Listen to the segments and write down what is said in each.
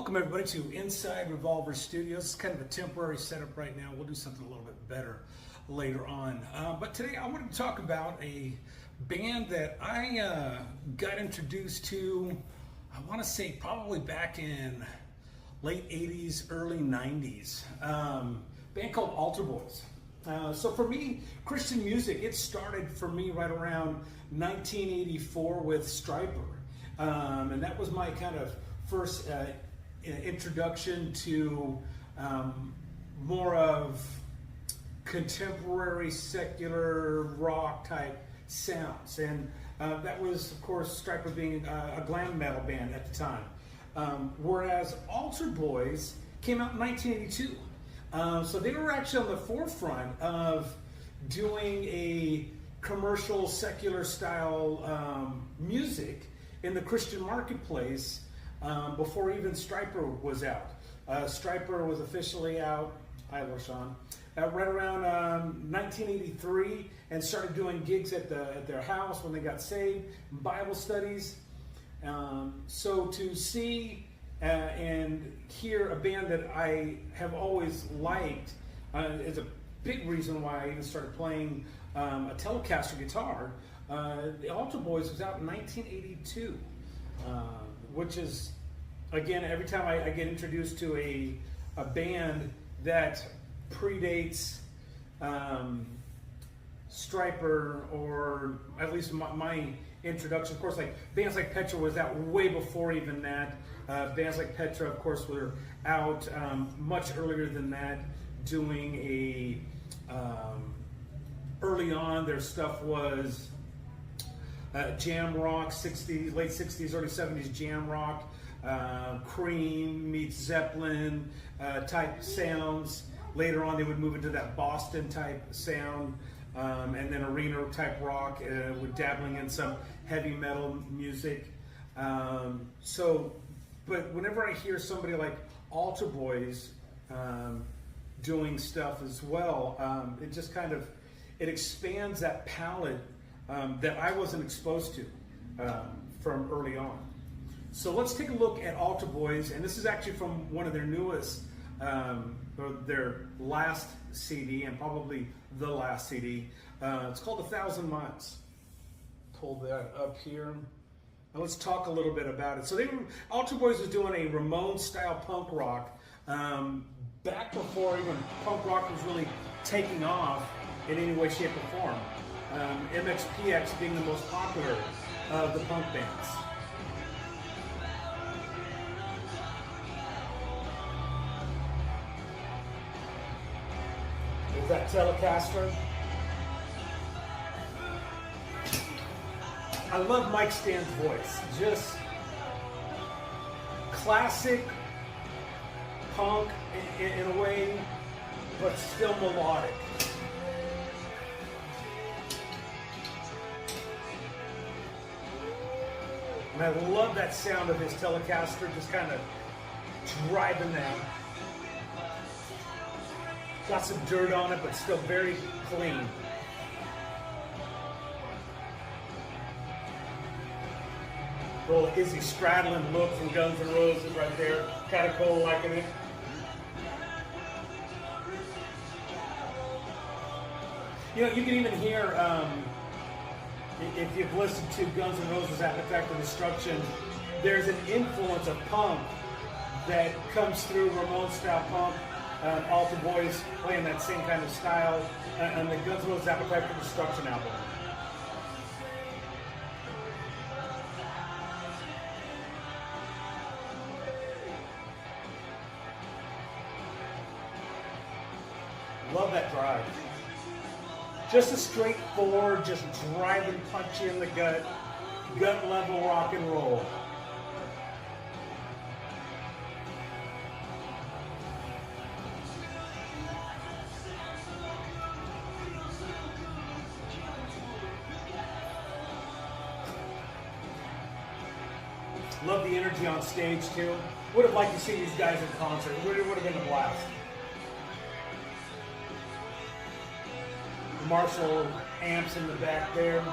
Welcome everybody to Inside Revolver Studios. It's kind of a temporary setup right now. We'll do something a little bit better later on. But today I wanted to talk about a band that I got introduced to, I want to say probably back in late 80s, early 90s. Band called Altar Boys. So for me, Christian music, it started for me right around 1984 with Stryper. And that was my kind of first introduction to more of contemporary secular rock type sounds, and that was of course Stryper being a glam metal band at the time, whereas Altar Boys came out in 1982. So they were actually on the forefront of doing a commercial secular style music in the Christian marketplace before even Stryper was out. Stryper was officially out, hi LaShawn, right around 1983, and started doing gigs at their house when they got saved, Bible studies. So to see and hear a band that I have always liked is a big reason why I even started playing a Telecaster guitar. The Altar Boys was out in 1982. Which is, again, every time I get introduced to a band that predates Stryper, or at least my introduction, of course, like bands like Petra was out way before even that. Bands like Petra, of course, were out much earlier than that, doing a, early on their stuff was jam rock, 60s, late 60s, early 70s jam rock, Cream meets Zeppelin type sounds. Later on they would move into that Boston type sound, and then arena type rock with dabbling in some heavy metal music. But whenever I hear somebody like Altar Boys doing stuff as well, it just kind of, it expands that palette that I wasn't exposed to from early on. So let's take a look at Altar Boys, and this is actually from one of their newest, or their last CD, and probably the last CD. It's called 1,000 Miles. Pull that up here. Now let's talk a little bit about it. So Altar Boys was doing a Ramones style punk rock back before even punk rock was really taking off in any way, shape, or form. MXPX being the most popular of the punk bands. Is that Telecaster? I love Mike Stan's voice. Just classic punk in a way, but still melodic. And I love that sound of his Telecaster just kind of driving that. Got some dirt on it, but still very clean. Little Izzy Stradlin look from Guns N' Roses right there. Kind of cool, liking it. You know, you can even hear, if you've listened to Guns N' Roses' Appetite for Destruction, there's an influence of punk that comes through Ramones style punk. Altar Boys playing that same kind of style on the Guns N' Roses' Appetite for Destruction album. Love that drive. Just a straightforward, just driving, punch you in the gut level rock and roll. Love the energy on stage too. Would have liked to see these guys in concert. It would have been a blast. Marshall amps in the back there.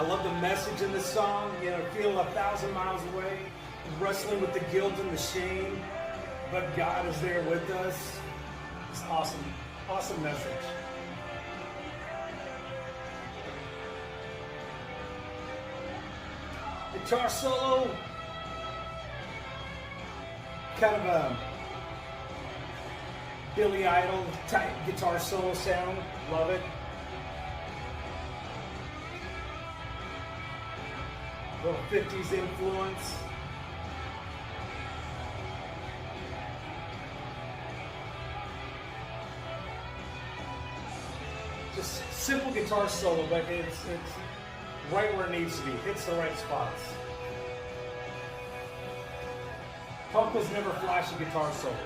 I love the message in the song. You know, feel 1,000 miles away, wrestling with the guilt and the shame, but God is there with us. It's awesome. Awesome message. Guitar solo. Kind of a Billy Idol type guitar solo sound. Love it. Little 50s influence. Just simple guitar solo, but it's right where it needs to be. Hits the right spots. Punk was never flashy guitar solos.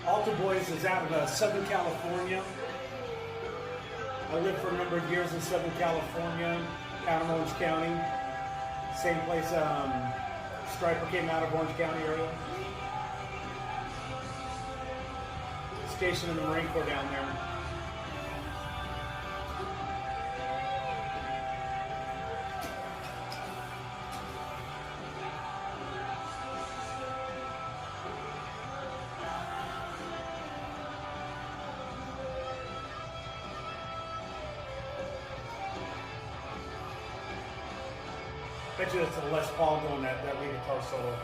Altar Boys is out of Southern California. I lived for a number of years in Southern California, out of Orange County. Same place Stryper came out of, Orange County area. Stationed in the Marine Corps down there. Bet you it's a Les Paul doing that lead guitar solo.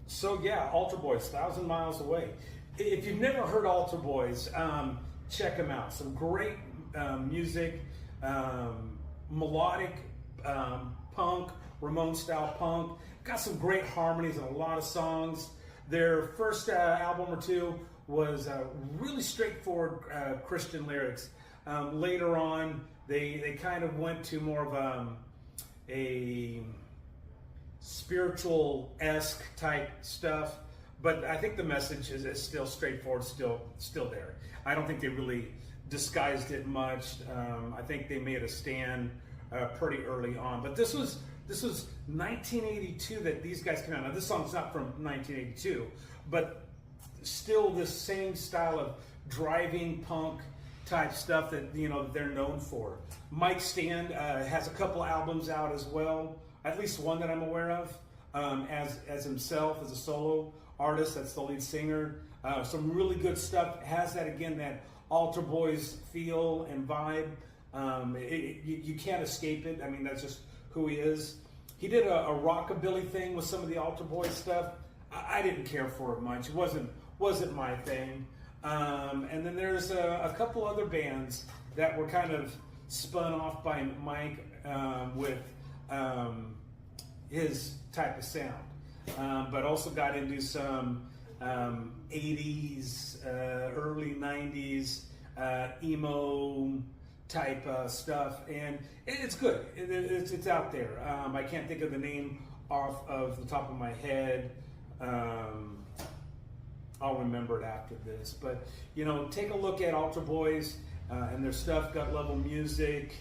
So yeah, Altar Boys, 1,000 miles away. If you've never heard Altar Boys, check them out. Some great music, melodic punk, Ramones-style punk. Got some great harmonies and a lot of songs. Their first album or two was really straightforward Christian lyrics. Later on, they kind of went to more of a spiritual-esque type stuff, but I think the message is still straightforward, still there. I don't think they really disguised it much. I think they made a stand pretty early on, but this was 1982 that these guys came out. Now this song's not from 1982, but still this same style of driving punk type stuff that they're known for. Mike Stand has a couple albums out as well. At least one that I'm aware of, as himself, as a solo artist. That's the lead singer. Some really good stuff. Has that, again, that Altar Boys feel and vibe. You can't escape it. I mean, that's just who he is. He did a rockabilly thing with some of the Altar Boys stuff. I didn't care for it much. It wasn't my thing. And then there's a couple other bands that were kind of spun off by Mike with his type of sound, but also got into some 80s, early 90s emo type stuff, and it's good. It's out there. I can't think of the name off of the top of my head. I'll remember it after this, but take a look at Altar Boys and their stuff. Gut Level Music,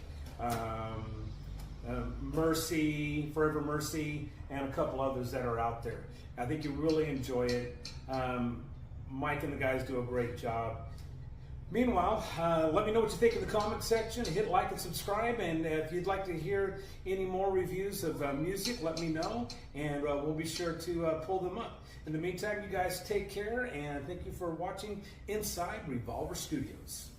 Mercy, Forever Mercy, and a couple others that are out there. I think you really enjoy it. Mike and the guys do a great job. Meanwhile, let me know what you think in the comment section. Hit like and subscribe, and if you'd like to hear any more reviews of music, let me know, and we'll be sure to pull them up. In the meantime, you guys take care, and thank you for watching Inside Revolver Studios.